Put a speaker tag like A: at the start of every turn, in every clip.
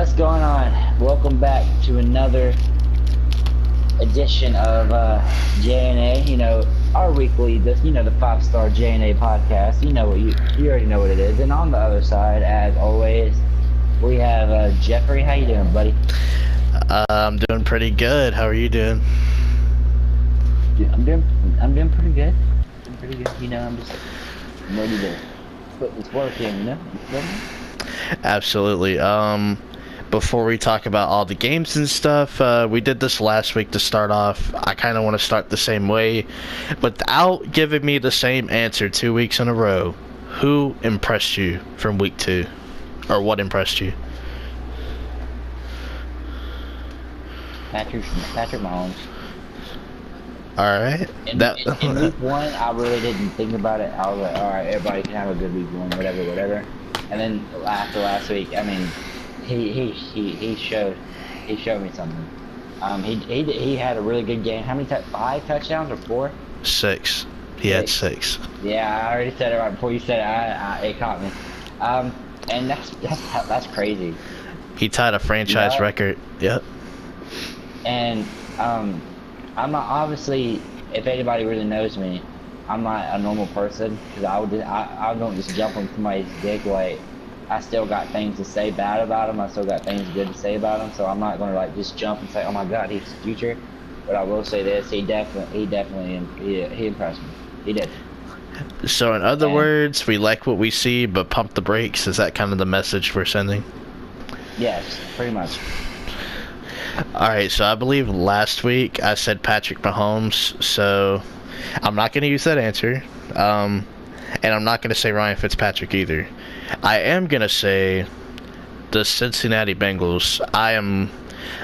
A: What's going on? Welcome back to another edition of J&A. You know, our weekly, the 5-star J&A podcast. You already know what it is. And on the other side, as always, we have Jeffrey. How you doing, buddy?
B: I'm doing pretty good. How are you doing?
A: I'm doing pretty good. Doing pretty good. I'm ready to put this work in. You know.
B: Absolutely. Before we talk about all the games and stuff, we did this last week to start off. I kind of want to start the same way, without giving me the same answer 2 weeks in a row. Who impressed you from week 2? Or what impressed you?
A: Patrick Mahomes.
B: Alright.
A: In week 1, I really didn't think about it. I was like, alright, everybody can have a good week 1, whatever. And then after last week, I mean, he showed me something. He had a really good game. How many 5 touchdowns or 4?
B: 6. He had 6.
A: Yeah, I already said it right before you said it. It caught me. And that's crazy.
B: He tied a franchise record. Yep.
A: And I'm not, obviously, if anybody really knows me, I'm not a normal person, because I don't just jump on somebody's dick. Like, I still got things to say bad about him. I still got things good to say about him. So I'm not gonna just jump and say, oh my God, he's the future. But I will say this: he definitely impressed me. He did.
B: So in other words, we like what we see, but pump the brakes. Is that kind of the message we're sending?
A: Yes, pretty much.
B: Alright, so I believe last week I said Patrick Mahomes, so I'm not going to use that answer, and I'm not going to say Ryan Fitzpatrick either. I am going to say the Cincinnati Bengals.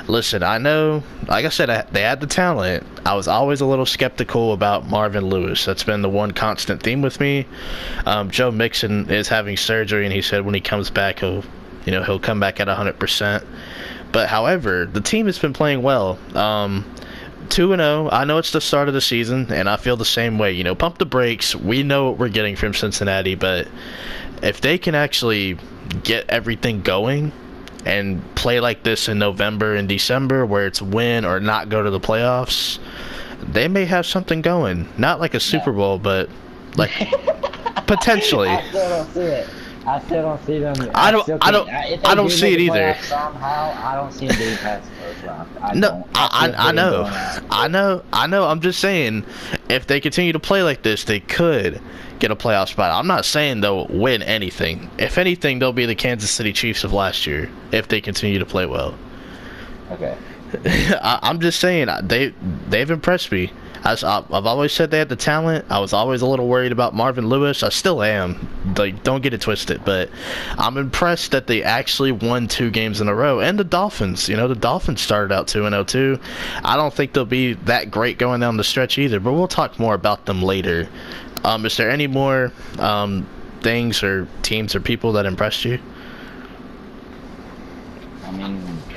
B: Listen, I know, like I said, they had the talent. I was always a little skeptical about Marvin Lewis. That's been the one constant theme with me. Joe Mixon is having surgery, and he said when he comes back, he'll come back at 100%. But however, the team has been playing well. 2-0. I know it's the start of the season, and I feel the same way. Pump the brakes. We know what we're getting from Cincinnati, but if they can actually get everything going and play like this in November and December, where it's win or not go to the playoffs, they may have something going. Not like a Super Bowl, but like potentially.
A: I still don't see it. I still don't see them.
B: I don't see it either.
A: Somehow, I don't see them getting past the first round.
B: I know. I'm just saying, if they continue to play like this, they could get a playoff spot. I'm not saying they'll win anything. If anything, they'll be the Kansas City Chiefs of last year if they continue to play well.
A: Okay.
B: I'm just saying, they've impressed me. I've always said they had the talent. I was always a little worried about Marvin Lewis. I still am. Don't get it twisted. But I'm impressed that they actually won 2 games in a row. And the Dolphins. The Dolphins started out 2-0 too. I don't think they'll be that great going down the stretch either. But we'll talk more about them later. Is there any more things or teams or people that impressed you?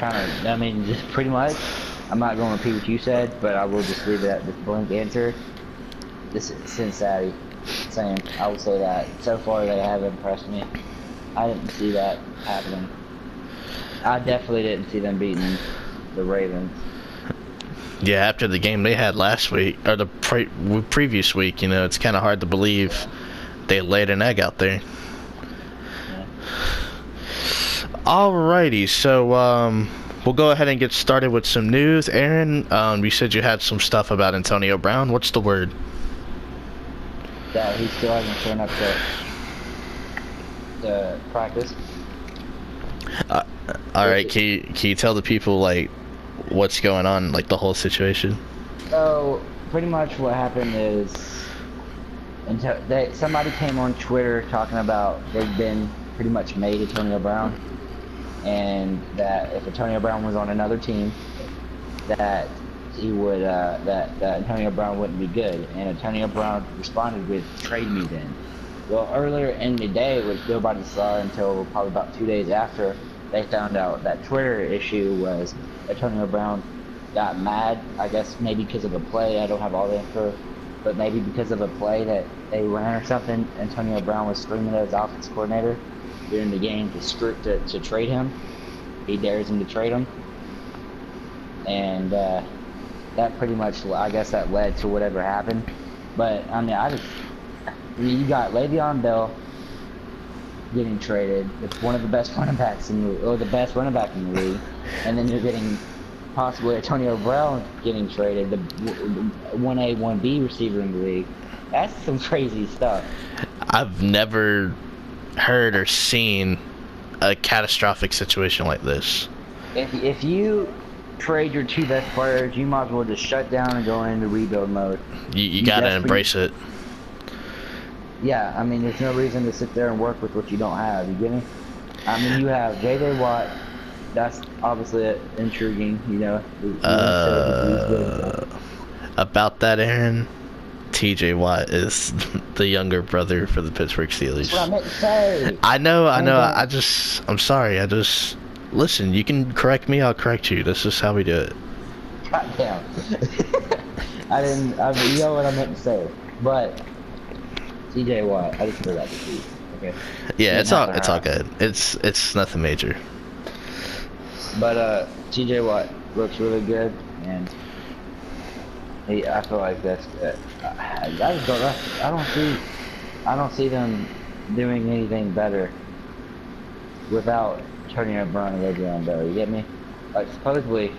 A: Just pretty much. I'm not going to repeat what you said, but I will just leave it at this blank answer. This is Cincinnati. Same. I will say that. So far, they have impressed me. I didn't see that happening. I definitely didn't see them beating the Ravens.
B: Yeah, after the game they had last week, or the previous week, it's kind of hard to believe they laid an egg out there.
A: Yeah.
B: Alrighty, so we'll go ahead and get started with some news. Aaron, you said you had some stuff about Antonio Brown. What's the word?
A: That he still hasn't shown up to practice.
B: Alright, can you tell the people, what's going on, the whole situation?
A: So, pretty much what happened is somebody came on Twitter talking about they've been pretty much made Antonio Brown, and that if Antonio Brown was on another team, that he would that Antonio Brown wouldn't be good. And Antonio Brown responded with, "Trade me then." Well, earlier in the day, which nobody saw until probably about 2 days after, they found out that Twitter issue was Antonio Brown got mad, I guess maybe because of a play. I don't have all the info, but maybe because of a play that they ran or something. Antonio Brown was screaming at his offense coordinator during the game to trade him, he dares him to trade him, and that pretty much, I guess, that led to whatever happened. But I mean, you got Le'Veon Bell getting traded. It's one of the best running backs or the best running back in the league, and then you're getting possibly Antonio Brown getting traded, the 1A, 1B receiver in the league. That's some crazy stuff.
B: I've never heard or seen a catastrophic situation like this.
A: If you trade your two best players, you might as well just shut down and go into rebuild mode.
B: You gotta embrace it.
A: Yeah, I mean, there's no reason to sit there and work with what you don't have. You get me? I mean, you have J.J. Watt. That's obviously intriguing, you know.
B: About that, Aaron, T.J. Watt is the younger brother for the Pittsburgh Steelers.
A: That's what I meant to say.
B: I know. I'm sorry. Listen, you can correct me, I'll correct you. This is how we do it.
A: Goddamn. You know what I meant to say. But, T.J. Watt, I just forgot to see. Okay.
B: Yeah, it's all good. It's nothing major.
A: But T.J. Watt looks really good, and I feel like that's. I don't see them doing anything better without Antonio Brown and Le'Veon Bell. You get me? Like supposedly,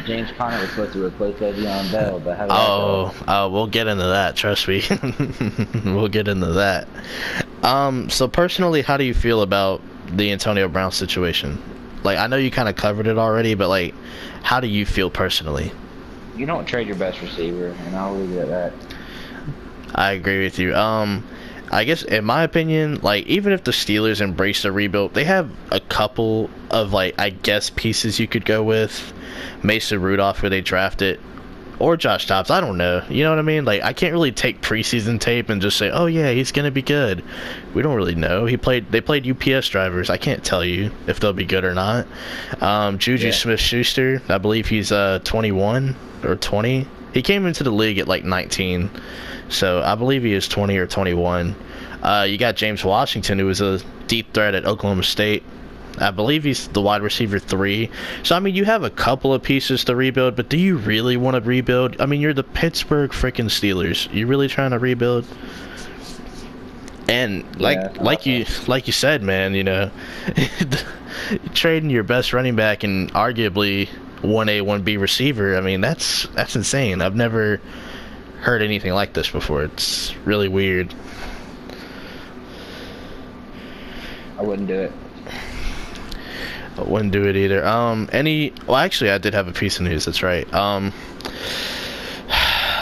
A: James Conner was supposed to replace Le'Veon Bell, but how did that go?
B: We'll get into that. Trust me, we'll get into that. So personally, how do you feel about the Antonio Brown situation? Like, I know you kind of covered it already, but like, how do you feel personally?
A: You don't trade your best receiver, and I'll leave it at that.
B: I agree with you. I guess in my opinion, like, even if the Steelers embrace the rebuild, they have a couple of, like, I guess pieces you could go with. Mason Rudolph, who they drafted, or Josh Dobbs. I don't know. You know what I mean? Like, I can't really take preseason tape and just say, oh yeah, he's gonna be good. We don't really know. They played UPS drivers. I can't tell you if they'll be good or not. Juju Smith-Schuster, I believe he's 21 or 20. He came into the league at like 19, so I believe he is 20 or 21. You got James Washington, who was a deep threat at Oklahoma State. I believe he's the wide receiver 3. So, I mean, you have a couple of pieces to rebuild, but do you really want to rebuild? I mean, you're the Pittsburgh freaking Steelers. You really trying to rebuild? And like you said, man, you know, trading your best running back and arguably 1A, 1B receiver, I mean, that's insane. I've never heard anything like this before. It's really weird.
A: I wouldn't do it.
B: I wouldn't do it either. Well, actually, I did have a piece of news. That's right.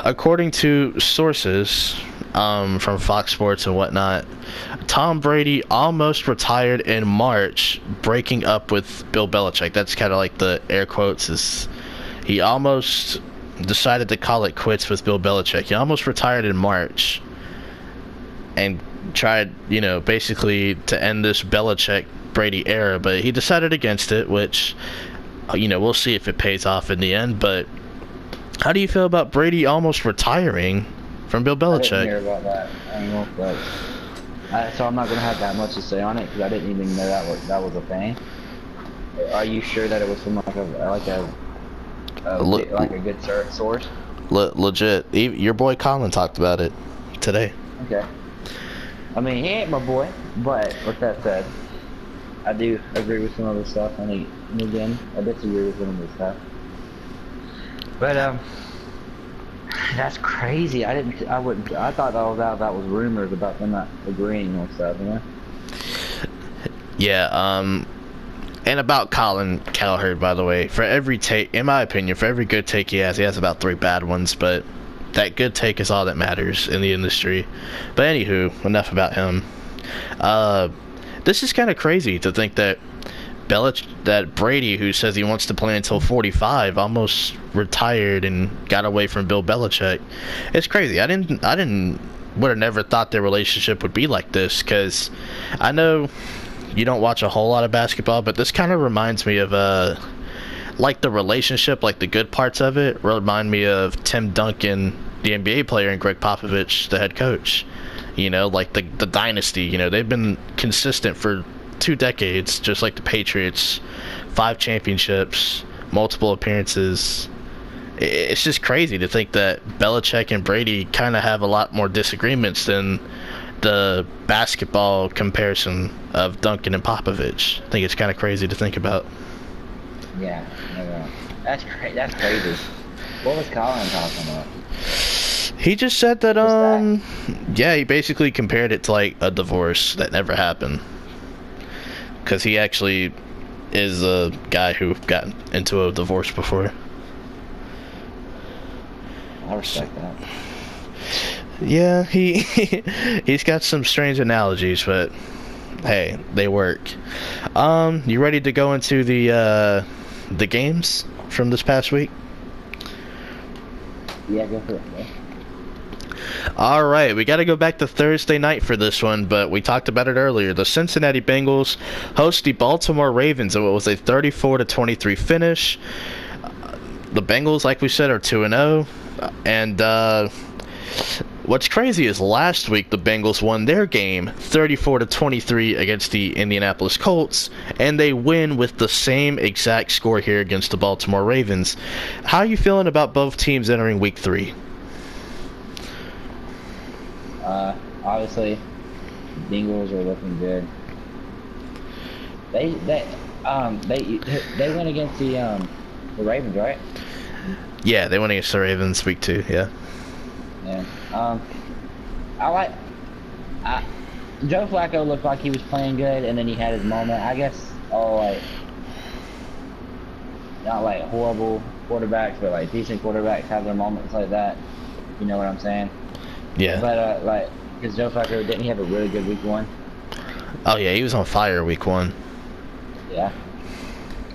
B: According to sources from Fox Sports and whatnot, Tom Brady almost retired in March, breaking up with Bill Belichick. That's kind of like the air quotes. Is he almost decided to call it quits with Bill Belichick? He almost retired in March and tried, you know, basically to end this Belichick Brady era, but he decided against it, which, you know, we'll see if it pays off in the end. But how do you feel about Brady almost retiring from Bill Belichick?
A: I didn't hear about that. I don't know, but so I'm not gonna have that much to say on it because I didn't even know that was a thing. Are you sure that it was from like a good source?
B: Legit. Your boy Colin talked about it today.
A: Okay. I mean, he ain't my boy, but with that said, I do agree with some of the stuff, and again, I disagree with some of the stuff. But that's crazy. I thought that was rumors about them not agreeing on stuff, you know?
B: Yeah. And about Colin Cowherd, by the way, for every take, in my opinion, for every good take he has about 3 bad ones, but that good take is all that matters in the industry. But anywho, enough about him. This is kind of crazy to think that Brady, who says he wants to play until 45, almost retired and got away from Bill Belichick. It's crazy. I would have never thought their relationship would be like this, because I know you don't watch a whole lot of basketball, but this kind of reminds me of like the relationship, like the good parts of it remind me of Tim Duncan, the NBA player, and Greg Popovich, the head coach. You know, like the dynasty, you know, they've been consistent for 2 decades, just like the Patriots. 5 championships, multiple appearances. It's just crazy to think that Belichick and Brady kind of have a lot more disagreements than the basketball comparison of Duncan and Popovich. I think it's kind of crazy to think about.
A: Yeah, no. That's crazy. What was Colin talking about?
B: He just said that, yeah, he basically compared it to like a divorce that never happened. Because he actually is a guy who got into a divorce before.
A: I respect that.
B: Yeah, he's got some strange analogies, but hey, they work. You ready to go into the games from this past week?
A: Yeah, go for it. Yeah.
B: All right, we got to go back to Thursday night for this one, but we talked about it earlier. The Cincinnati Bengals host the Baltimore Ravens, and it was a 34-23 finish. The Bengals, like we said, are 2-0, and what's crazy is last week the Bengals won their game 34-23 against the Indianapolis Colts, and they win with the same exact score here against the Baltimore Ravens. How are you feeling about both teams entering Week 3?
A: Obviously, Bengals are looking good. They went against the Ravens, right?
B: Yeah, they went against the Ravens Week 2. Yeah.
A: Yeah. Joe Flacco looked like he was playing good, and then he had his moment. I guess not like horrible quarterbacks, but like decent quarterbacks have their moments like that. You know what I'm saying?
B: Yeah.
A: But because Joe Flacco, didn't he have a really good Week 1?
B: Oh yeah, he was on fire Week 1.
A: Yeah.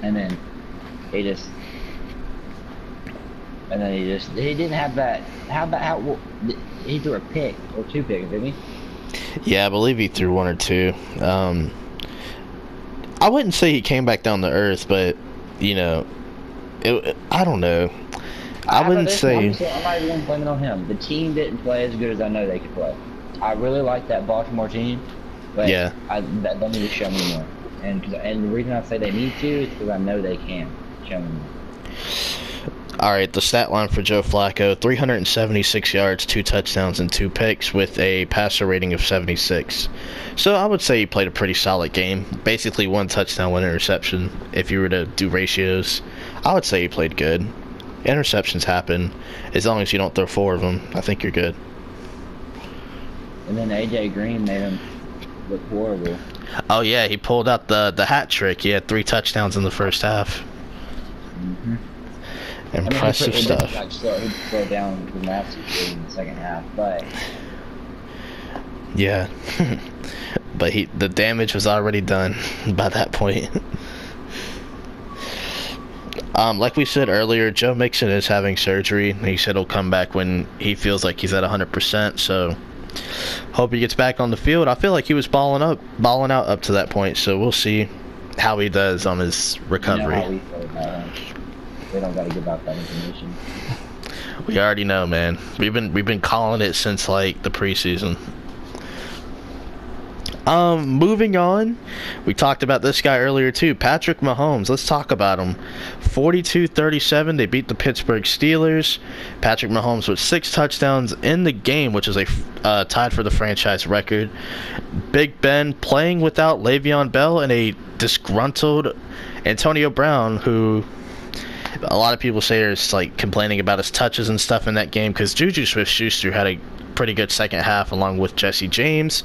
A: And then he didn't have that. He threw a pick or 2 picks, didn't he?
B: Yeah, I believe he threw 1 or 2. I wouldn't say he came back down to earth, but you know, I don't know. I wouldn't say.
A: I'm not even blaming on him. The team didn't play as good as I know they could play. I really like that Baltimore team, but
B: yeah,
A: they need to show me more. And the reason I say they need to is because I know they can show me more.
B: All right, the stat line for Joe Flacco: 376 yards, 2 touchdowns, and 2 picks, with a passer rating of 76. So I would say he played a pretty solid game. Basically 1 touchdown, 1 interception. If you were to do ratios, I would say he played good. Interceptions happen. As long as you don't throw 4 of them, I think you're good.
A: And then AJ Green made him look horrible.
B: Oh yeah, he pulled out the hat trick. He had 3 touchdowns in the first half.
A: Mm-hmm.
B: Impressive stuff.
A: He slowed down dramatically in the second half, but
B: yeah, but the damage was already done by that point. Like we said earlier, Joe Mixon is having surgery. He said he'll come back when he feels like he's at 100%. So hope he gets back on the field. I feel like he was balling out up to that point. So we'll see how he does on his recovery.
A: You know how we feel about him. They don't gotta give out that information.
B: We already know, man. We've been calling it since like the preseason. Moving on, we talked about this guy earlier too, Patrick Mahomes. Let's talk about him. 42-37, they beat the Pittsburgh Steelers. Patrick Mahomes with 6 touchdowns in the game, which is a tied for the franchise record. Big Ben playing without Le'Veon Bell and a disgruntled Antonio Brown, who a lot of people say is like complaining about his touches and stuff in that game, because Juju Smith-Schuster had a pretty good second half along with Jesse James.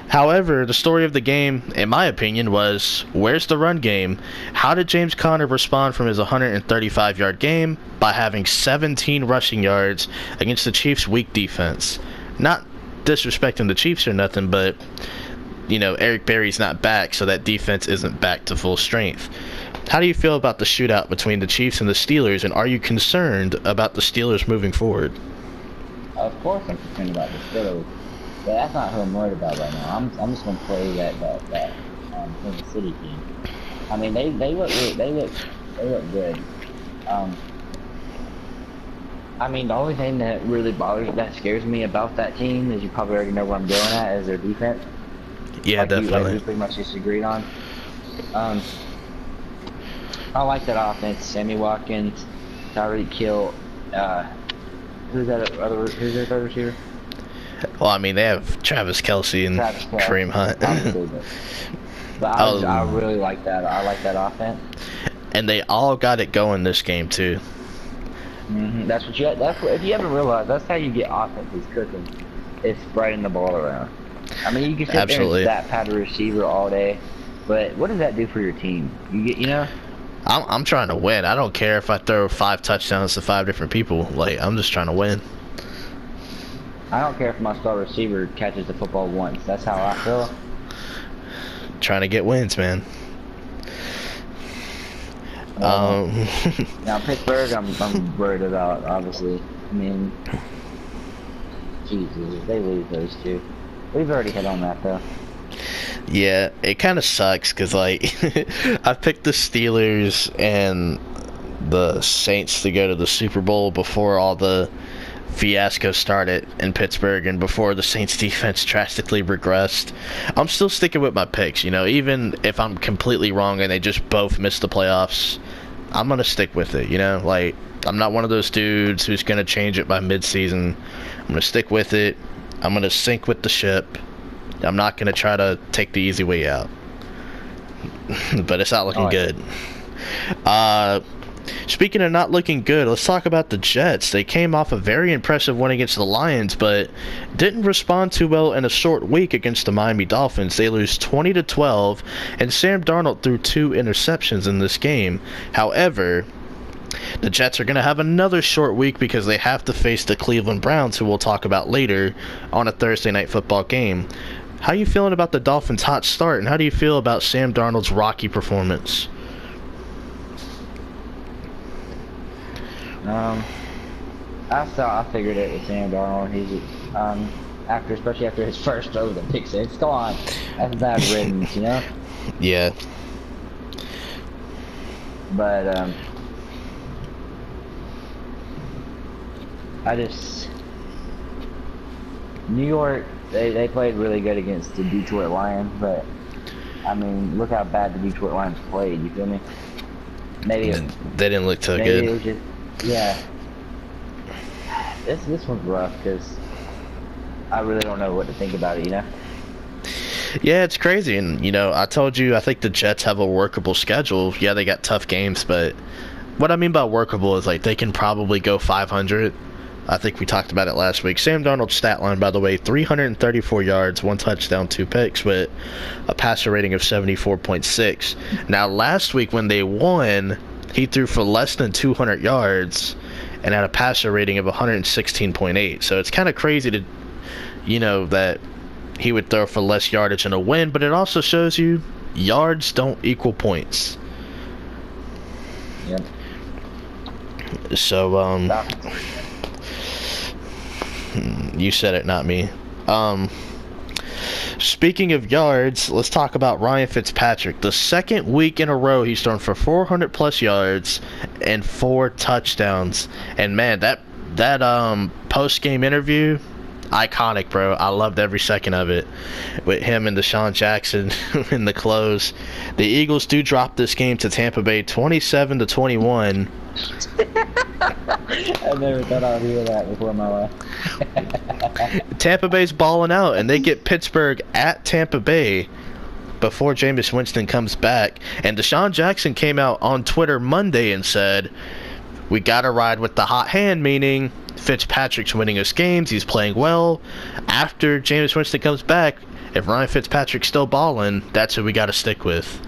B: However, the story of the game, in my opinion, was where's the run game? How did James Conner respond from his 135-yard game? By having 17 rushing yards against the Chiefs' weak defense. Not disrespecting the Chiefs or nothing, but you know, Eric Berry's not back, so that defense isn't back to full strength. How do you feel about the shootout between the Chiefs and the Steelers, and are you concerned about the Steelers moving forward?
A: Of course I'm concerned about the Steelers, but that's not who I'm worried about right now. I'm just going to play that Kansas City team. I mean, they look good. I mean, the only thing that scares me about that team is, you probably already know where I'm going at, is their defense.
B: Yeah,
A: like
B: definitely.
A: we pretty much just agreed on. Um, I like that offense. Sammy Watkins, Tyreek Hill. Who's their third receiver?
B: Well, I mean, they have Travis Kelce and
A: Travis
B: Kareem
A: Kelce,
B: Hunt.
A: obviously, but I really like that. I like that offense.
B: And they all got it going this game too.
A: That's what if you haven't realized, that's how you get offenses cooking. It's spreading the ball around. I mean, you can sit
B: Absolutely.
A: there and stat pad a receiver all day, but what does that do for your team?
B: I'm trying to win. I don't care if I throw 5 touchdowns to 5 different people. Like, I'm just trying to win.
A: I don't care if my star receiver catches the football once. That's how I feel.
B: Trying to get wins, man.
A: Now Pittsburgh, I'm worried about. Obviously, I mean, Jesus, if they lose those two. We've already hit on that though.
B: Yeah, it kind of sucks because, like, I picked the Steelers and the Saints to go to the Super Bowl before all the fiasco started in Pittsburgh and before the Saints defense drastically regressed. I'm still sticking with my picks, even if I'm completely wrong and they just both miss the playoffs. I'm going to stick with it, Like, I'm not one of those dudes who's going to change it by midseason. I'm going to stick with it. I'm going to sink with the ship. I'm not going to try to take the easy way out. But it's not looking good. Speaking of not looking good, let's talk about the Jets. They came off a very impressive win against the Lions, but didn't respond too well in a short week against the Miami Dolphins. They lose 20-12, and Sam Darnold threw 2 interceptions in this game. However, the Jets are going to have another short week because they have to face the Cleveland Browns, who we'll talk about later, on a Thursday night football game. How are you feeling about the Dolphins' hot start, and how do you feel about Sam Darnold's rocky performance?
A: I figured it with Sam Darnold. He's especially after his first throw with a pick six. Come on, that's bad riddance,
B: Yeah.
A: But New York, they played really good against the Detroit Lions, but I mean, look how bad the Detroit Lions played. You feel me? Maybe
B: they didn't look so good.
A: It was just, yeah. This one's rough because I really don't know what to think about it.
B: Yeah, it's crazy, and I told you I think the Jets have a workable schedule. Yeah, they got tough games, but what I mean by workable is like they can probably go 500. I think we talked about it last week. Sam Darnold's stat line, by the way, 334 yards, 1 touchdown, 2 picks, with a passer rating of 74.6. Now, last week when they won, he threw for less than 200 yards and had a passer rating of 116.8. So it's kind of crazy to, that he would throw for less yardage in a win, but it also shows you yards don't equal points.
A: Yep.
B: So, you said it, not me. Speaking of yards, let's talk about Ryan Fitzpatrick. The second week in a row he's thrown for 400 plus yards and 4 touchdowns. And man, that post-game interview, iconic, bro. I loved every second of it. With him and Deshaun Jackson in the close. The Eagles do drop this game to Tampa Bay 27-21.
A: I never thought I'd hear that before in my life.
B: Tampa Bay's balling out, and they get Pittsburgh at Tampa Bay before Jameis Winston comes back. And Deshaun Jackson came out on Twitter Monday and said, we got to ride with the hot hand, meaning Fitzpatrick's winning us games. He's playing well. After Jameis Winston comes back, if Ryan Fitzpatrick's still balling, that's who we got to stick with.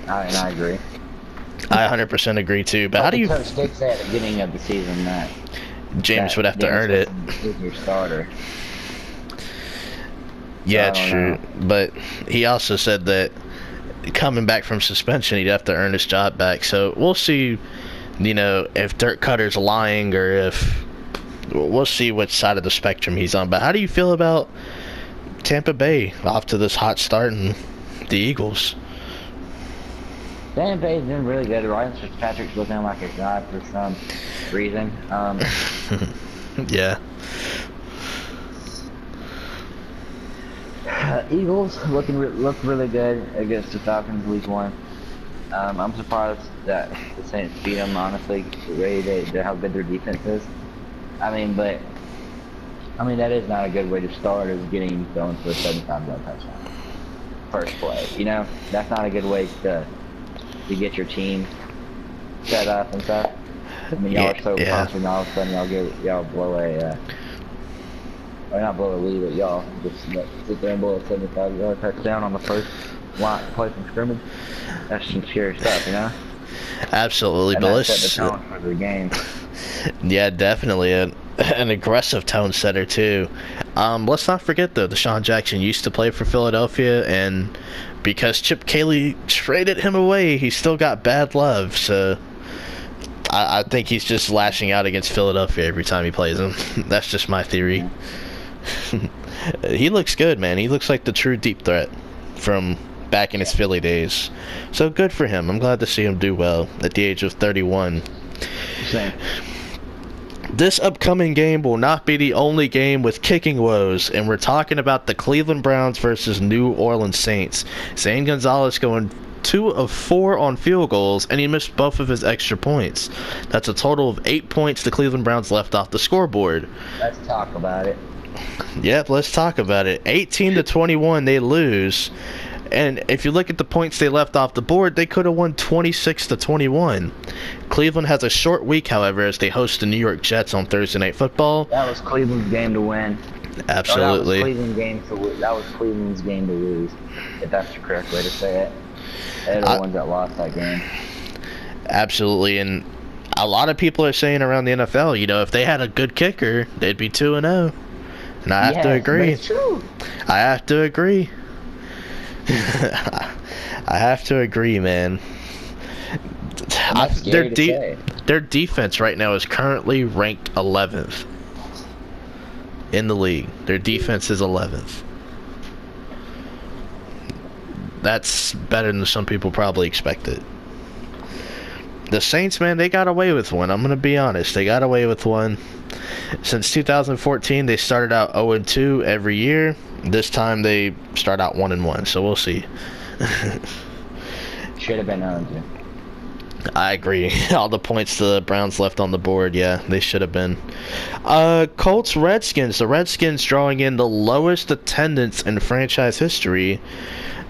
A: I agree.
B: I 100% agree too. But how do you?
A: Coach did say at the beginning of the season that
B: James would have to earn it.
A: Is your starter.
B: Yeah, it's true. But he also said that coming back from suspension, he'd have to earn his job back. So we'll see, if Dirk Cutter's lying or if we'll see which side of the spectrum he's on. But how do you feel about Tampa Bay off to this hot start and the Eagles?
A: Tampa Bay's been really good. Ryan Fitzpatrick's looking like a god for some reason.
B: Yeah.
A: Eagles looked really good against the Falcons week 1. I'm surprised that the Saints beat them, honestly, the way how good their defense is. That is not a good way to start, is getting thrown for a 75-yard touchdown. First play, that's not a good way to get your team set up and stuff. Y'all are so confident, all of a sudden y'all blow or not blow a lead, but y'all just sit there and blow a 75-yard touchdown on the first play from scrimmage. That's some scary stuff,
B: Absolutely,
A: and that set the tone for the game.
B: Yeah, definitely an aggressive tone setter too. Let's not forget though, Deshaun Jackson used to play for Philadelphia, and because Chip Kelly traded him away, he still got bad love. So I think he's just lashing out against Philadelphia every time he plays them. That's just my theory. He looks good, man. He looks like the true deep threat from back in his Philly days. So good for him. I'm glad to see him do well at the age of 31.
A: Same.
B: This upcoming game will not be the only game with kicking woes, and we're talking about the Cleveland Browns versus New Orleans Saints. Zane Gonzalez going 2 of 4 on field goals, and he missed both of his extra points. That's a total of 8 points the Cleveland Browns left off the scoreboard.
A: Let's talk about it.
B: Yep, let's talk about it. 18-21, they lose. And if you look at the points they left off the board, they could have won 26-21. Cleveland has a short week, however, as they host the New York Jets on Thursday Night Football.
A: That was Cleveland's game to win.
B: Absolutely.
A: That was Cleveland's game to lose, if that's the correct way to say it. They're the ones that lost that game.
B: Absolutely, and a lot of people are saying around the NFL, if they had a good kicker, they'd be 2-0. And I have to agree.
A: That's true.
B: I have to agree. I have to agree, man. Their defense right now is currently ranked 11th in the league. Their defense is 11th. That's better than some people probably expected. The Saints, man, they got away with one. I'm going to be honest. They got away with one. Since 2014, they started out 0-2 every year. This time they start out 1-1, so we'll see.
A: Should have been 0-2.
B: I agree. All the points the Browns left on the board, yeah, they should have been. Colts Redskins. The Redskins drawing in the lowest attendance in franchise history.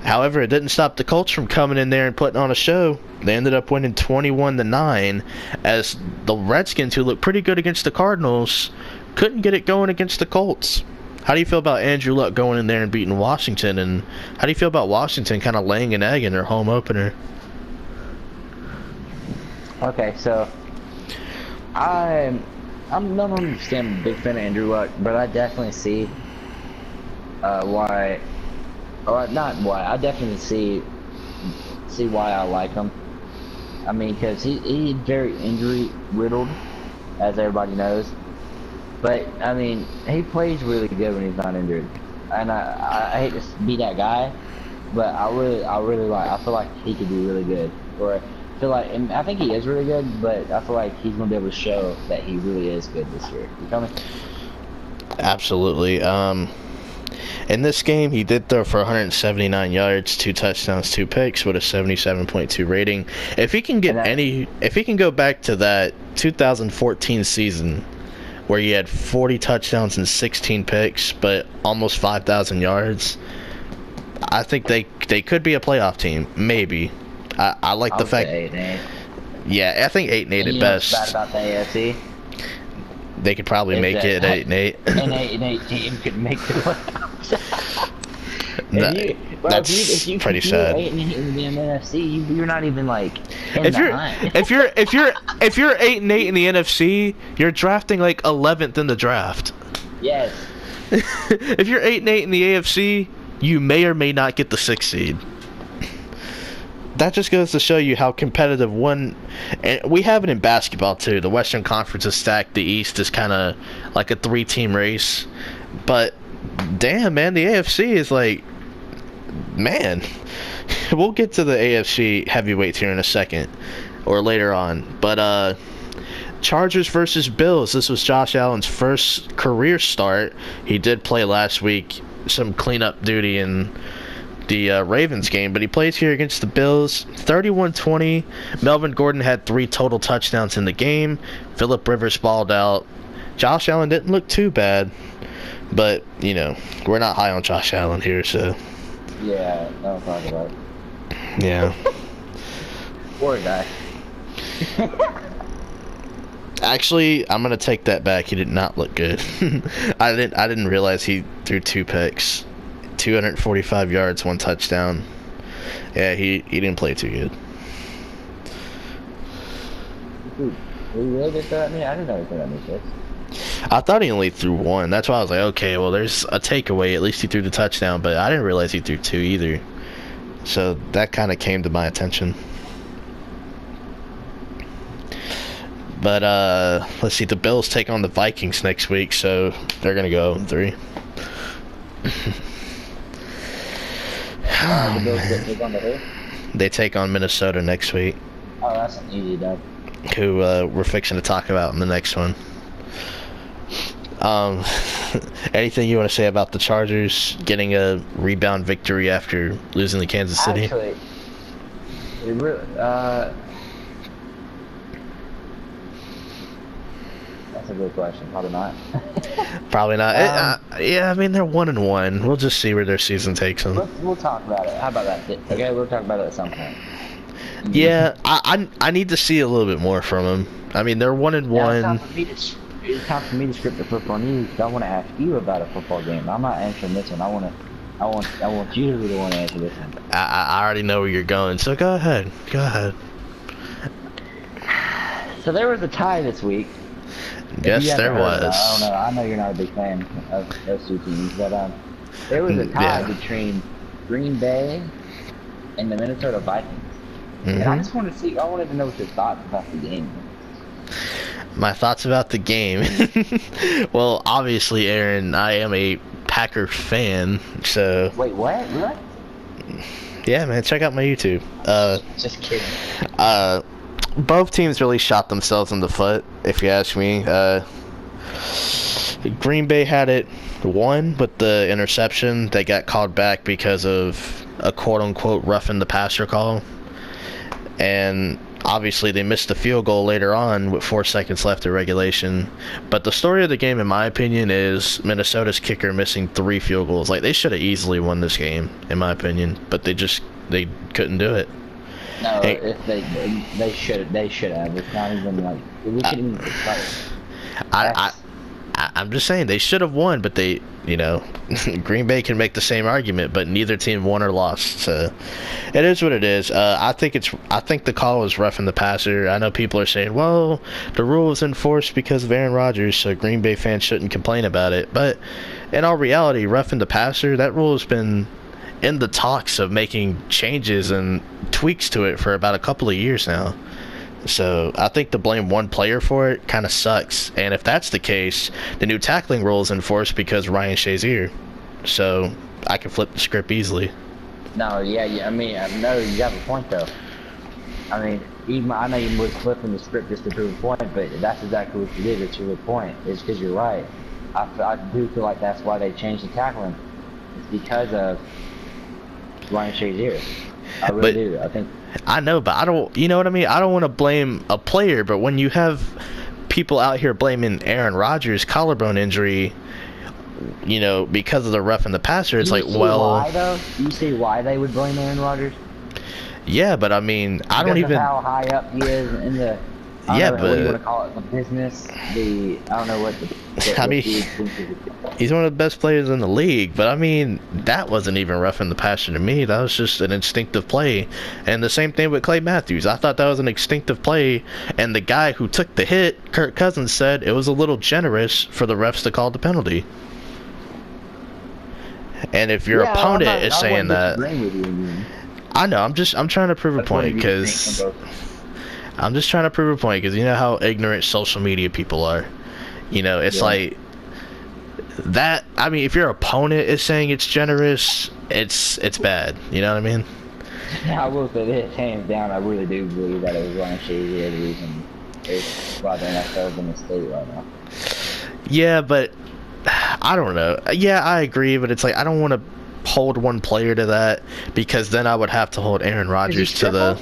B: However, it didn't stop the Colts from coming in there and putting on a show. They ended up winning 21-9, as the Redskins, who looked pretty good against the Cardinals, couldn't get it going against the Colts. How do you feel about Andrew Luck going in there and beating Washington? And how do you feel about Washington kind of laying an egg in their home opener?
A: Okay, so I'm not a big fan of Andrew Luck, but I definitely see why. Or not why. I definitely see why I like him. Because he's very injury riddled, as everybody knows. But he plays really good when he's not injured. And I hate to be that guy, but I feel like he could be really good. Or I think he is really good, but I feel like he's gonna be able to show that he really is good this year. You feel me?
B: Absolutely. In this game, he did throw for 179 yards, 2 touchdowns, 2 picks, with a 77.2 rating. If he can go back to that 2014 season, where he had 40 touchdowns and 16 picks, but almost 5,000 yards, I think they could be a playoff team. Maybe. I like the fact.
A: 8-8.
B: Yeah, I think 8-8 at best.
A: What's bad about the AFC?
B: They could probably make it 8-8.
A: An 8-8 team could make the playoffs.
B: That's pretty sad.
A: If you're 8-8 in the NFC, you're not even like in
B: if you're 8-8 in the NFC, you're drafting like 11th in the draft.
A: Yes.
B: If you're 8-8 in the AFC, you may or may not get the 6th seed. That just goes to show you how competitive and we have it in basketball too. The Western Conference is stacked. The East is kind of like a 3-team race. But damn, man, the AFC is like, man. We'll get to the AFC heavyweights here in a second or later on. But Chargers versus Bills. This was Josh Allen's first career start. He did play last week some cleanup duty in the Ravens game, but he plays here against the Bills. 31-20. Melvin Gordon had 3 total touchdowns in the game. Phillip Rivers balled out. Josh Allen didn't look too bad, but, you know, we're not high on Josh Allen here, so.
A: Yeah, don't talk about it.
B: Yeah.
A: Poor guy.
B: Actually, I'm gonna take that back. He did not look good. I didn't realize he threw 2 picks, 245 yards, 1 touchdown. Yeah, he didn't play too good.
A: Dude, he really did throw at me? I didn't know he threw at me picks.
B: I thought he only threw 1. That's why I was like, okay, well, there's a takeaway. At least he threw the touchdown, but I didn't realize he threw 2 either. So that kind of came to my attention. But let's see, the Bills take on the Vikings next week, so they're gonna go 0-3.
A: The Bills take on the who?
B: They take on Minnesota next week,
A: Oh, that's an easy dub.
B: who we're fixing to talk about in the next one. Anything you want to say about the Chargers getting a rebound victory after losing to Kansas City?
A: Actually, it really, that's a good question. Probably not.
B: Probably not. Yeah, I mean, they're 1-1. We'll just see where their season takes them.
A: We'll talk about it. How about that? Okay, we'll talk about it at some point.
B: Yeah, I need to see a little bit more from them. I mean, they're 1-1.
A: It's time for me to script the football news. I want to ask you about a football game. I'm not answering this one. I want you to be the one to answer this one.
B: I already know where you're going, so go ahead. Go ahead.
A: So there was a tie this week.
B: Yes, there was.
A: I don't know. I know you're not a big fan of those 2 teams, but there was a tie between Green Bay and the Minnesota Vikings. And I just wanted to know what your thoughts about the game.
B: My thoughts about the game. Well, obviously, Aaron, I am a Packer fan, so.
A: Wait, what? Really?
B: Yeah, man, check out my YouTube.
A: Just kidding.
B: Both teams really shot themselves in the foot, if you ask me. Green Bay had it won with the interception. They got called back because of a quote-unquote roughing the passer call. And obviously they missed the field goal later on with 4 seconds left of regulation. But the story of the game, in my opinion, is Minnesota's kicker missing 3 field goals. Like, they should have easily won this game, in my opinion. But they couldn't do it.
A: No, if they should have. It's not even like we couldn't even fight.
B: I'm just saying they should have won, but they, Green Bay can make the same argument, but neither team won or lost. So it is what it is. I think the call was roughing the passer. I know people are saying, well, the rule was enforced because of Aaron Rodgers, so Green Bay fans shouldn't complain about it. But in all reality, roughing the passer, that rule has been in the talks of making changes and tweaks to it for about a couple of years now. So I think to blame one player for it kind of sucks. And if that's the case, the new tackling rule is enforced because Ryan Shazier. So I can flip the script easily.
A: No, yeah. I mean, no, you have a point though. I mean, even I know you was flipping the script just to prove a point, but that's exactly what you did. It's your point. It's because you're right. I do feel like that's why they changed the tackling. It's because of Ryan Shazier. I really do. I think.
B: I know, but I don't. You know what I mean? I don't want to blame a player, but when you have people out here blaming Aaron Rodgers' collarbone injury, because of the roughing the passer, it's like, well.
A: Why though? You see why they would blame Aaron Rodgers?
B: Yeah, but I mean, I don't even.
A: How high up he is in the.
B: Yeah,
A: but what do you want to call it? The business. I don't know what.
B: I mean, he's one of the best players in the league, but I mean, that wasn't even roughing the passer to me. That was just an instinctive play. And the same thing with Clay Matthews. I thought that was an instinctive play, and the guy who took the hit, Kirk Cousins, said it was a little generous for the refs to call the penalty. And if your opponent is saying that, I know. I'm trying to prove a point because. I'm just trying to prove a point because you know how ignorant social media people are. It's like that. I mean, if your opponent is saying it's generous, it's bad. You know what I mean?
A: Yeah, I will say this, hands down. I really do believe that it was Ryan Shazier the reason it's why the NFL is in the state right now.
B: Yeah, but I don't know. Yeah, I agree, but it's like I don't want to hold one player to that because then I would have to hold Aaron Rodgers to the.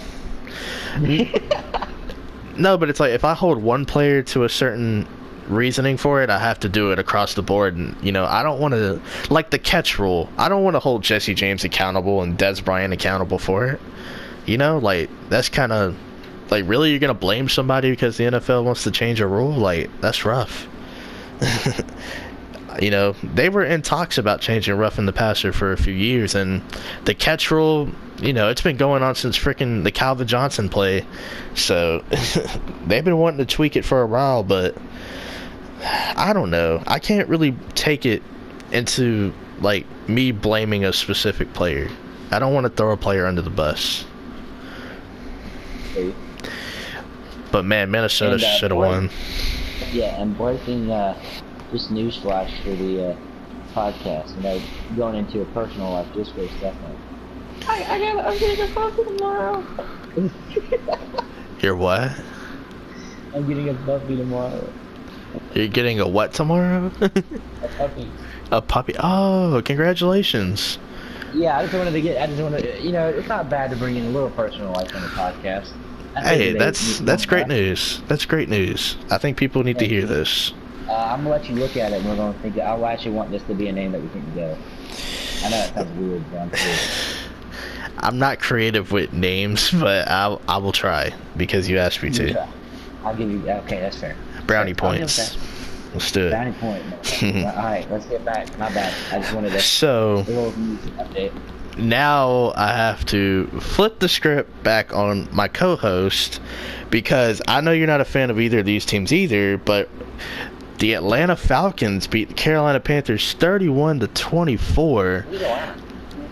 B: No, but it's like if I hold one player to a certain reasoning for it, I have to do it across the board. And I don't want to, like the catch rule. I don't want to hold Jesse James accountable and Des Bryant accountable for it. Like that's kind of like, really, you're gonna blame somebody because the NFL wants to change a rule? Like, that's rough. They were in talks about changing roughing the passer for a few years, and the catch rule, it's been going on since freaking the Calvin Johnson play. So they've been wanting to tweak it for a while, but I don't know. I can't really take it into like me blaming a specific player. I don't want to throw a player under the bus. But man, Minnesota should have won.
A: Yeah, and breaking just newsflash for the podcast. Going into a personal life just for a second. I'm getting a puppy tomorrow.
B: You're what?
A: I'm getting a puppy tomorrow.
B: You're getting a what tomorrow?
A: A puppy.
B: A puppy. Oh, congratulations.
A: Yeah, I just wanted to it's not bad to bring in a little personal life on the podcast.
B: Hey, that's great news. That's great news. I think people need to hear this.
A: I'm gonna let you look at it, and we're gonna think. I actually want this to be a name that we can go. I know that sounds weird, but I'm serious.
B: I'm not creative with names, but I will try because you asked me to.
A: I'll give you. Okay, that's fair.
B: Brownie points. Let's do it.
A: Brownie point. All right, let's get back. My bad. I just wanted to.
B: So.
A: A little music update.
B: Now I have to flip the script back on my co-host because I know you're not a fan of either of these teams either, but the Atlanta Falcons beat the Carolina Panthers 31-24.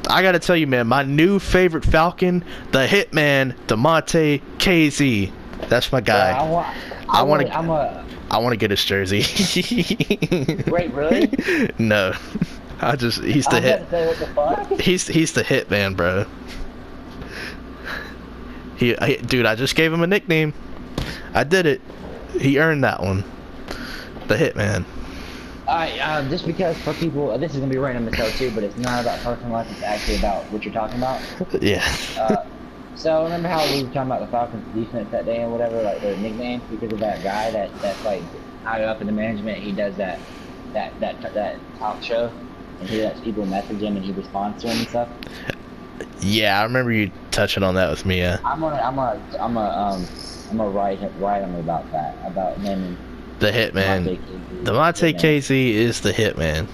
B: I gotta tell you, man, my new favorite Falcon, the Hitman, DeMonte KZ. That's my guy. I want to get his jersey.
A: Wait, really?
B: No. He's the hit.
A: Say, what the fuck?
B: He's the hit man, bro. Dude, I just gave him a nickname. I did it. He earned that one. The hit man.
A: Alright, just because for people, this is gonna be random as hell too, but it's not about personal life. It's actually about what you're talking about.
B: Yeah.
A: So remember how we were talking about the Falcons defense that day and whatever, like their nicknames because of that guy that's like higher up in the management. He does that talk show. And he lets people message him and he responds to him and stuff.
B: Yeah, I remember you touching on that with me. Yeah.
A: I'm gonna write him about that, about naming
B: the Hitman. DeMonte KZ is the Hitman.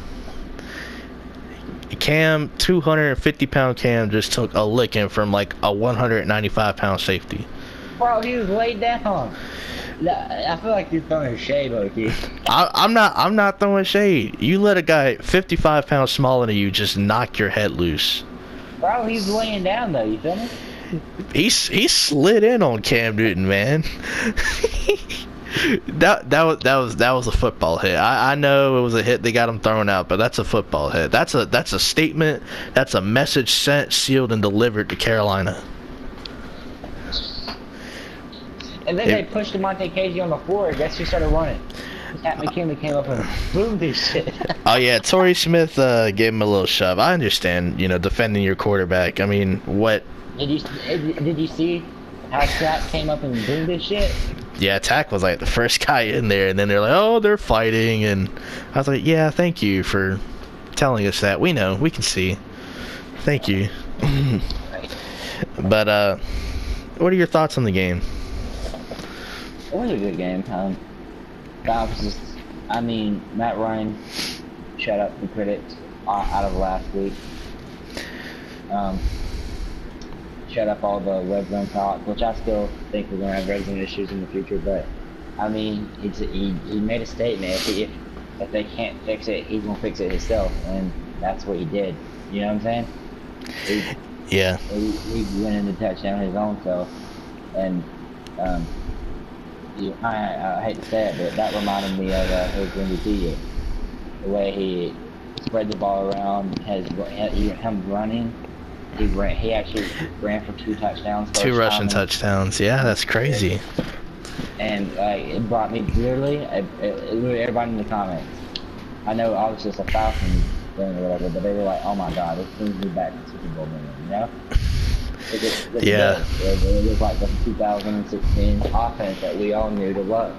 B: Cam, 250-pound Cam just took a licking from like a 195-pound safety.
A: Bro, he was laid down. I feel like you're throwing shade, Loki.
B: I'm not throwing shade. You let a guy 55 pounds smaller than you just knock your head loose.
A: Bro, he's laying down though. You feel me?
B: He slid in on Cam Newton, man. that was a football hit. I know it was a hit that got him thrown out, but that's a football hit. That's a statement. That's a message sent, sealed, and delivered to Carolina.
A: And then they pushed DeMonte KZ on the floor. Guess who started running? Pat McKinley came up and boomed this shit.
B: Oh yeah, Torrey Smith gave him a little shove. I understand, defending your quarterback. I mean, what?
A: Did you see how Tack came up and boomed this shit?
B: Yeah, Tack was like the first guy in there, and then they're like, "Oh, they're fighting," and I was like, "Yeah, thank you for telling us that. We know, we can see. Thank you." But what are your thoughts on the game?
A: It was a good game. Matt Ryan shut up the critics out of last week. Shut up all the red zone talk, which I still think we're going to have red zone issues in the future. But he made a statement. If they can't fix it, he's going to fix it himself, and that's what he did. You know what I'm saying?
B: Yeah.
A: He went in the touchdown his own self, and I hate to say it, but that reminded me of his MVP year. The way he spread the ball around, him running. He actually ran for 2 touchdowns.
B: 2 rushing touchdowns. Yeah, that's crazy.
A: And it brought me literally everybody in the comments. I know I was just a Falcons fan or whatever, but they were like, "Oh my God, this brings me back to Super Bowl moment," you know? It
B: Yeah.
A: does. It was like the 2016 offense that we all knew to love,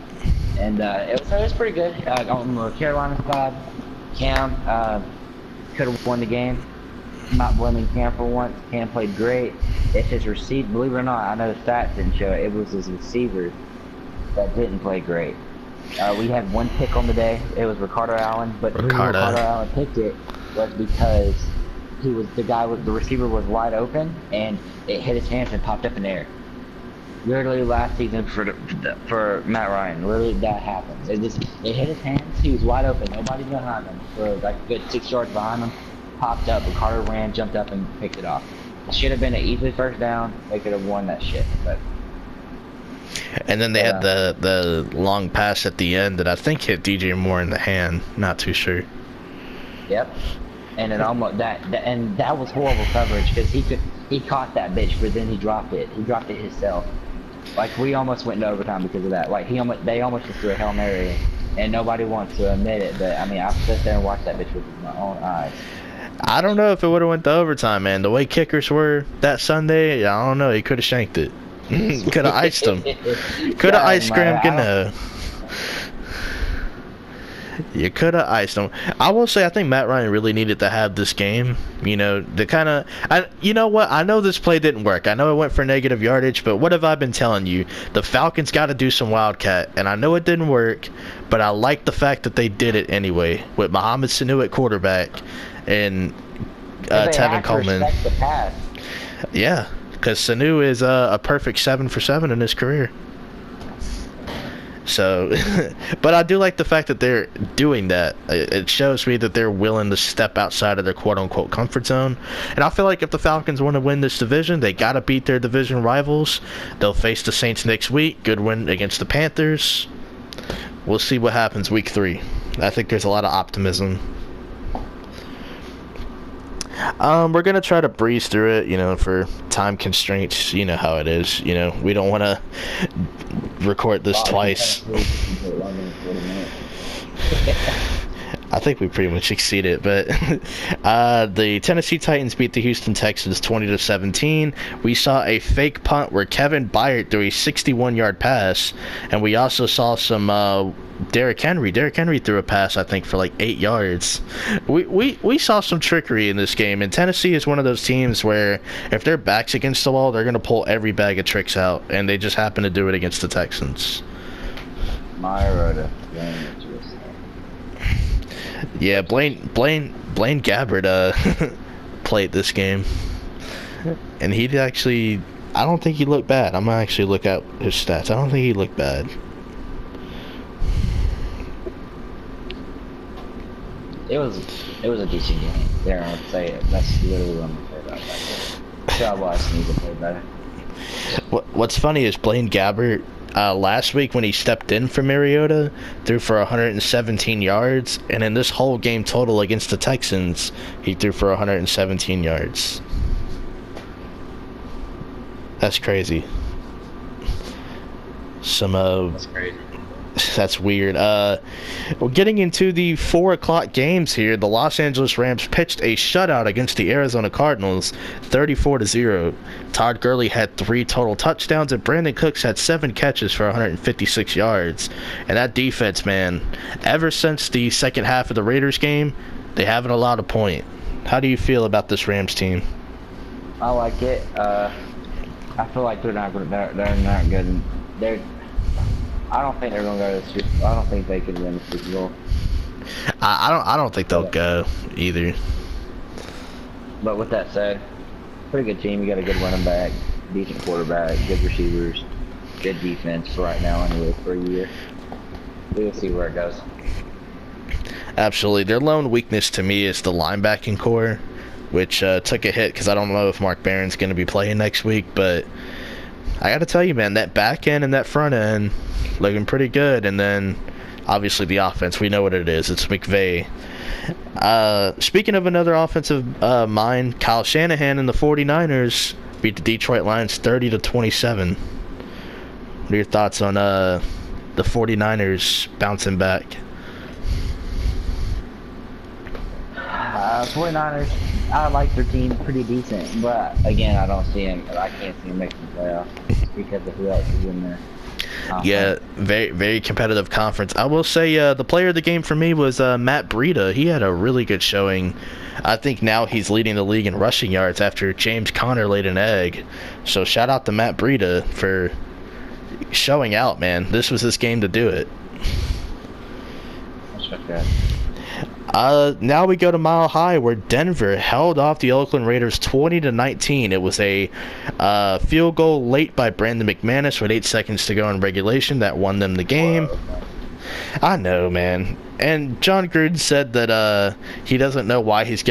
A: and it was pretty good. On the Carolina side, Cam could have won the game. Not blaming Cam for once. Cam played great. It's his receiver. Believe it or not, I know the stats didn't show it. It was his receivers that didn't play great. We had one pick on the day. It was Ricardo Allen, but the reason Ricardo Allen picked it was because the receiver was wide open and it hit his hands and popped up in the air. Literally last season for Matt Ryan, literally that happened. It hit his hands. He was wide open. Nobody behind him. For like a good 6 yards behind him, popped up. Ricardo ran, jumped up, and picked it off. It should have been an easy first down. They could have won that shit, but.
B: And then they had the long pass at the end that I think hit DJ Moore in the hand. Not too sure.
A: Yep. And it almost that was horrible coverage because he caught that bitch, but then he dropped it. He dropped it himself. Like we almost went into overtime because of that. Like they almost just threw a Hail Mary, and nobody wants to admit it. But I mean, I sat there and watched that bitch with my own eyes.
B: I don't know if it would have went to overtime, man. The way kickers were that Sunday, I don't know. He could have shanked it. Could have iced him. Could have iced Graham Gano. You could have iced him. I will say, I think Matt Ryan really needed to have this game. You know, you know what? I know this play didn't work. I know it went for negative yardage, but what have I been telling you? The Falcons got to do some wildcat, and I know it didn't work, but I like the fact that they did it anyway with Mohamed Sanu at quarterback and Tevin Coleman. Yeah. Because Sanu is a perfect 7 for 7 in his career. So, but I do like the fact that they're doing that. It shows me that they're willing to step outside of their quote-unquote comfort zone. And I feel like if the Falcons want to win this division, they got to beat their division rivals. They'll face the Saints next week. Good win against the Panthers. We'll see what happens week 3. I think there's a lot of optimism. We're going to try to breeze through it, you know, for time constraints. You know how it is. You know, we don't want to record this twice. I think we pretty much exceeded, but the Tennessee Titans beat the Houston Texans 20-17. We saw a fake punt where Kevin Byard threw a 61-yard pass, and we also saw some Derrick Henry. Derrick Henry threw a pass, I think, for like 8 yards. We saw some trickery in this game, and Tennessee is one of those teams where if their back's against the wall, they're going to pull every bag of tricks out, and they just happen to do it against the Texans.
A: Mariota.
B: Yeah, Blaine Gabbert played this game, and he actually, I don't think he looked bad. I'm gonna actually look at his stats. I don't think he looked bad.
A: It was a decent game. There, I would say it. That's literally what I'm gonna say about that. Job-wise, needs to play better.
B: What's funny is Blaine Gabbert. Last week when he stepped in for Mariota, threw for 117 yards, and in this whole game total against the Texans, he threw for 117 yards. That's crazy.
A: That's crazy.
B: That's weird. Well, getting into the 4 o'clock games here, the Los Angeles Rams pitched a shutout against the Arizona Cardinals, 34-0. Todd Gurley had 3 total touchdowns, and Brandon Cooks had 7 catches for 156 yards. And that defense, man, ever since the second half of the Raiders game, they haven't allowed a point. How do you feel about this Rams team?
A: I like it. I feel like they're not good. I don't think they're gonna go to the Super Bowl. I don't think they could win the Super Bowl.
B: I don't think they'll go either.
A: But with that said, pretty good team. You got a good running back, decent quarterback, good receivers, good defense for right now anyway for a year. We'll see where it goes.
B: Absolutely. Their lone weakness to me is the linebacking core, which took a hit because I don't know if Mark Barron's going to be playing next week, but I got to tell you, man, that back end and that front end looking pretty good. And then, obviously, the offense, we know what it is. It's McVay. Speaking of another offensive mind, Kyle Shanahan and the 49ers beat the Detroit Lions 30-27. What are your thoughts on the 49ers bouncing back?
A: 49ers, I like their team pretty decent, but again, I don't see him. I can't see him making the playoffs because of who else is in there.
B: Yeah, very very competitive conference. I will say the player of the game for me was Matt Breida. He had a really good showing. I think now he's leading the league in rushing yards after James Conner laid an egg. So shout out to Matt Breida for showing out, man. This was his game to do it.
A: Respect that.
B: Now we go to Mile High, where Denver held off the Oakland Raiders 20-19. It was a field goal late by Brandon McManus with 8 seconds to go in regulation that won them the game. I know, man. And John Gruden said that he doesn't know why he's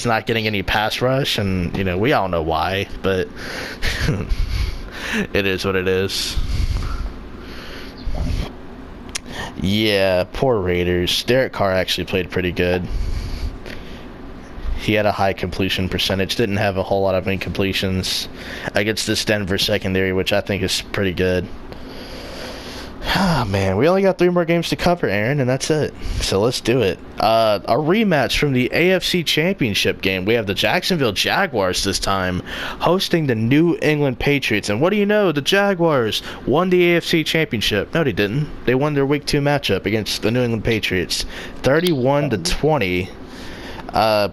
B: not getting any pass rush, and you know we all know why, but it is what it is. Yeah, poor Raiders. Derek Carr actually played pretty good. He had a high completion percentage, didn't have a whole lot of incompletions against this Denver secondary, which I think is pretty good. Ah, man, we only got 3 more games to cover, Aaron, and that's it. So let's do it. A rematch from the AFC Championship game. We have the Jacksonville Jaguars this time hosting the New England Patriots. And what do you know? The Jaguars won the AFC Championship. No, they didn't. They won their Week 2 matchup against the New England Patriots, 31-20.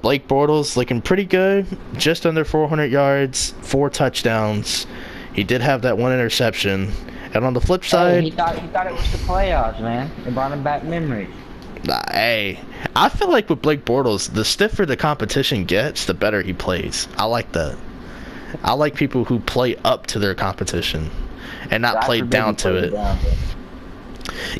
B: Blake Bortles looking pretty good, just under 400 yards, 4 touchdowns. He did have that 1 interception. And on the flip side,
A: he thought it was the playoffs, man. It brought him back memories.
B: Hey, I feel like with Blake Bortles, the stiffer the competition gets, the better he plays. I like that. I like people who play up to their competition and not play down to it.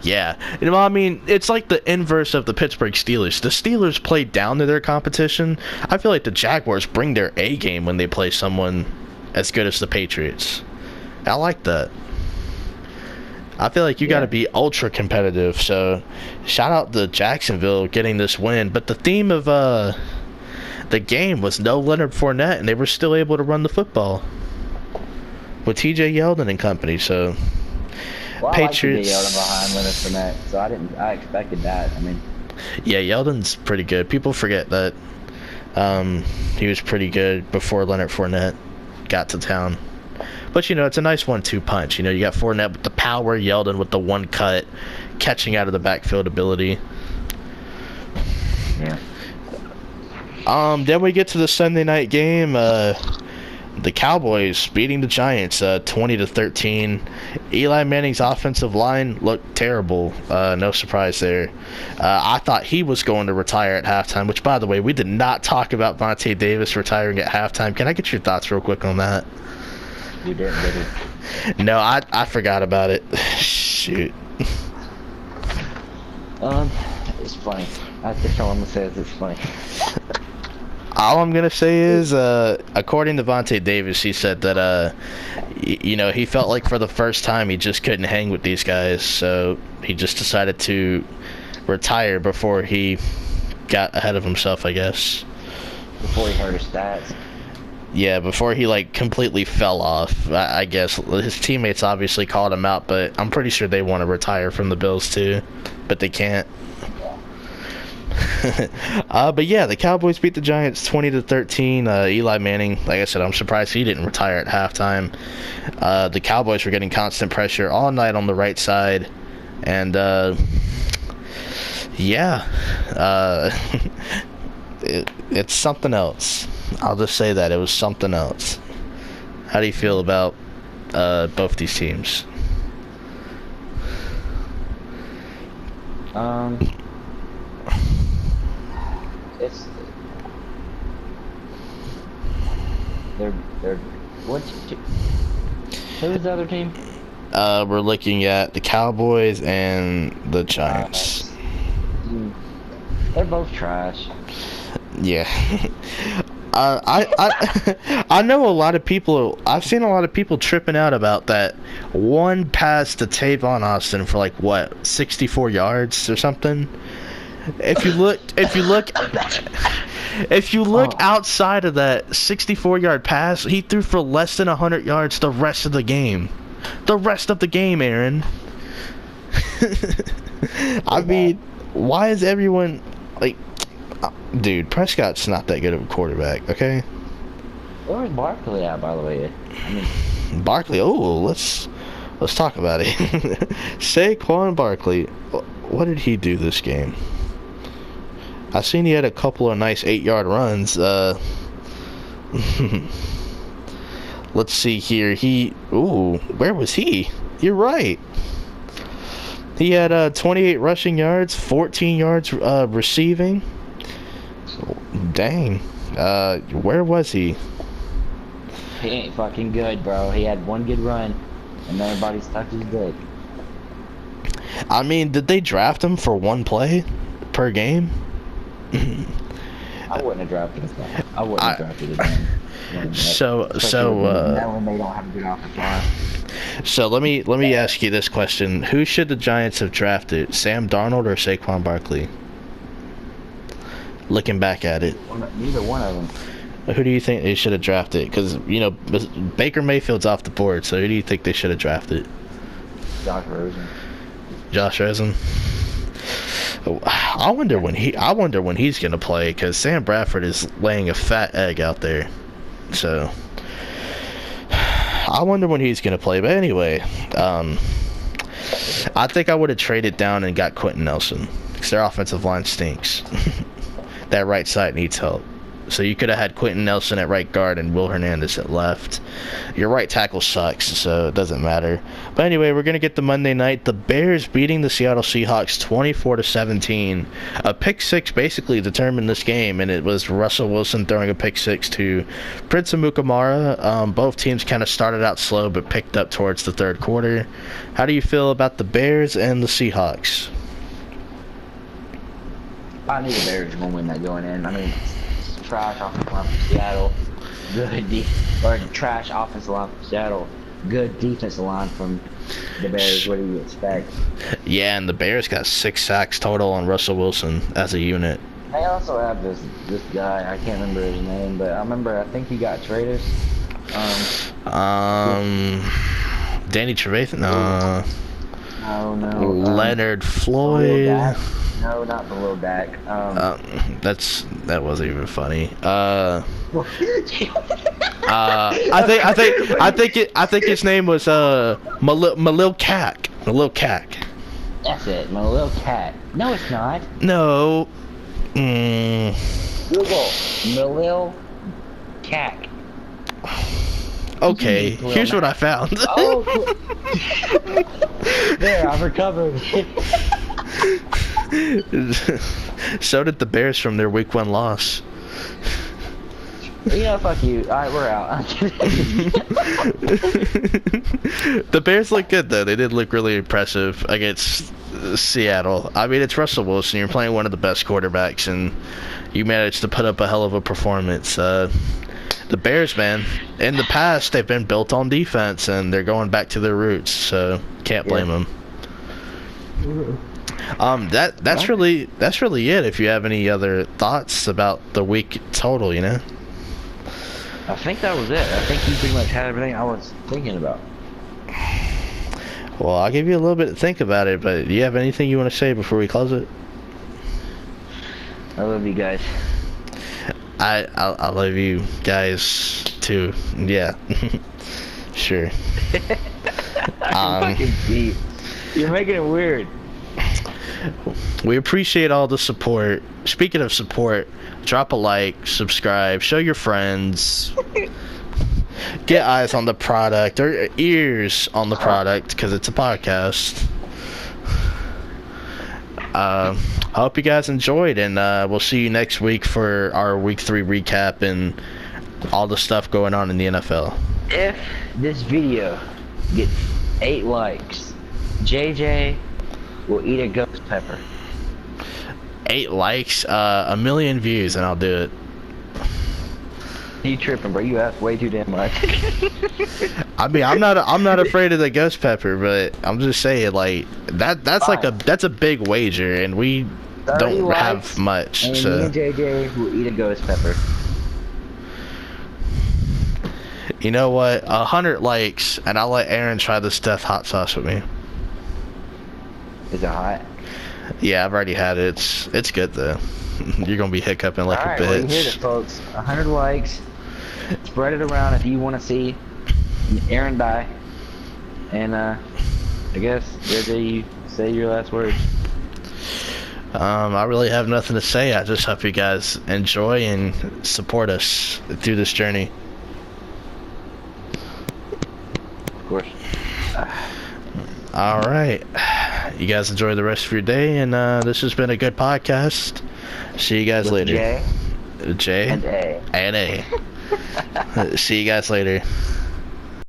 B: Yeah, you know, I mean, it's like the inverse of the Pittsburgh Steelers. The Steelers play down to their competition. I feel like the Jaguars bring their A game when they play someone as good as the Patriots. I like that. I feel like you got to be ultra competitive. So, shout out to Jacksonville getting this win. But the theme of the game was no Leonard Fournette, and they were still able to run the football with T.J. Yeldon and company. So,
A: well,
B: Patriots.
A: I like T.J. Yeldon behind Leonard Fournette, so I expected that. I mean,
B: yeah, Yeldon's pretty good. People forget that he was pretty good before Leonard Fournette got to town. But, you know, it's a nice 1-2 punch. You know, you got Fournette with the power, Yeldon with the one cut, catching out of the backfield ability.
A: Yeah.
B: Then we get to the Sunday night game. The Cowboys beating the Giants 20-13. Eli Manning's offensive line looked terrible. No surprise there. I thought he was going to retire at halftime, which, by the way, we did not talk about Vontae Davis retiring at halftime. Can I get your thoughts real quick on that?
A: You didn't, did you?
B: No, I forgot about it. Shoot.
A: It's funny. That's just all I'm gonna say is it's funny.
B: All I'm gonna say is, according to Vontae Davis, he said that, you know, he felt like for the first time he just couldn't hang with these guys, so he just decided to retire before he got ahead of himself, I guess.
A: Before he heard his stats.
B: Yeah, before he, like, completely fell off, I guess. His teammates obviously called him out, but I'm pretty sure they want to retire from the Bills, too. But they can't. But yeah, the Cowboys beat the Giants 20-13. Eli Manning, like I said, I'm surprised he didn't retire at halftime. The Cowboys were getting constant pressure all night on the right side. And, yeah. It's something else. I'll just say that. It was something else. How do you feel about both these teams?
A: It's they're who's the other team?
B: We're looking at the Cowboys and the Giants.
A: They're both trash.
B: Yeah. I know a lot of people. I've seen a lot of people tripping out about that one pass to Tavon Austin for like what 64 yards or something. If you look outside of that 64-yard pass, he threw for less than 100 yards the rest of the game. The rest of the game, Aaron. I mean, why is everyone like? Dude, Prescott's not that good of a quarterback, okay?
A: Where's Barkley at, by the way? I mean,
B: Barkley, let's talk about it. Saquon Barkley, what did he do this game? I seen he had a couple of nice 8-yard runs. Let's see here. Where was he? You're right. He had 28 rushing yards, 14 yards receiving. Dang. Where was he?
A: he ain't fucking good, bro. He had one good run, and everybody stuck his dick.
B: I mean, did they draft him for one play per game?
A: I wouldn't have drafted him. I wouldn't have drafted him.
B: So
A: now when they don't have a good offensive line.
B: So let me ask you this question: who should the Giants have drafted, Sam Darnold or Saquon Barkley? Looking back at it,
A: Neither one of them.
B: who do you think they should have drafted? Because Baker Mayfield's off the board, so who do you think they should have drafted?
A: Josh Rosen.
B: Josh Rosen. I wonder when he's gonna play, because Sam Bradford is laying a fat egg out there. So I wonder when he's gonna play. But anyway, I think I would have traded down and got Quentin Nelson, because their offensive line stinks. That right side needs help. So you could have had Quentin Nelson at right guard and Will Hernandez at left. Your right tackle sucks, so it doesn't matter. But anyway, we're going to get to Monday night. The Bears beating the Seattle Seahawks 24-17. A pick six basically determined this game, and it was Russell Wilson throwing a pick six to Prince Amukamara. Both teams kind of started out slow but picked up towards the third quarter. How do you feel about the Bears and the Seahawks?
A: I knew the Bears were going to win that going in. I mean, trash offensive line from Seattle, trash offensive line from Seattle, good defensive line from the Bears. What do you expect?
B: Yeah, and the Bears got 6 sacks total on Russell Wilson as a unit.
A: They also have this guy, I can't remember his name, but I think he got traded.
B: Danny Trevathan?
A: No.
B: Leonard Floyd.
A: No, not the little back.
B: That wasn't even funny. I think his name was Malil Kak. Malil Kak.
A: That's it, Malil Cat. No, it's not.
B: No.
A: Google Malil Kak.
B: Okay, here's what I found.
A: Oh, there, I've recovered.
B: So did the Bears from their week 1 loss.
A: Fuck you. Alright, we're out.
B: The Bears look good, though. They did look really impressive against Seattle. I mean, it's Russell Wilson. You're playing one of the best quarterbacks, and you managed to put up a hell of a performance. The Bears, man, in the past, they've been built on defense, and they're going back to their roots, so can't blame them. That's really it. If you have any other thoughts about the week total,
A: I think that was it. I think you pretty much had everything I was thinking about.
B: Well, I'll give you a little bit to think about it, but do you have anything you want to say before we close it?
A: I love you guys.
B: I love you guys too. Yeah. Sure.
A: Fucking deep. You're making it weird.
B: We appreciate all the support. Speaking of support, drop a like, subscribe, show your friends. Get eyes on the product, or ears on the product, because it's a podcast. I hope you guys enjoyed, and we'll see you next week for our week 3 recap and all the stuff going on in the NFL.
A: If this video gets 8 likes, JJ will eat a ghost pepper.
B: 8 likes, 1 million views, and I'll do it.
A: You tripping, bro? You asked way too damn much.
B: I mean, I'm not afraid of the ghost pepper, but I'm just saying, like, that's a big wager, and we don't have much.
A: And
B: so
A: me and JJ will eat a ghost pepper.
B: You know what? 100 likes, and I'll let Aaron try this death hot sauce with me.
A: Is it hot?
B: Yeah, I've already had it. It's good though. You're gonna be hiccuping like
A: Alright,
B: a
A: well, you heard it,
B: bitch.
A: folks. 100 likes. Spread it around if you want to see Aaron die. And, I guess, JJ, you say your last words.
B: I really have nothing to say. I just hope you guys enjoy and support us through this journey.
A: Of course.
B: All right. You guys enjoy the rest of your day, and this has been a good podcast. See you guys
A: With
B: later.
A: J
B: J
A: and A.
B: and A. See you guys later.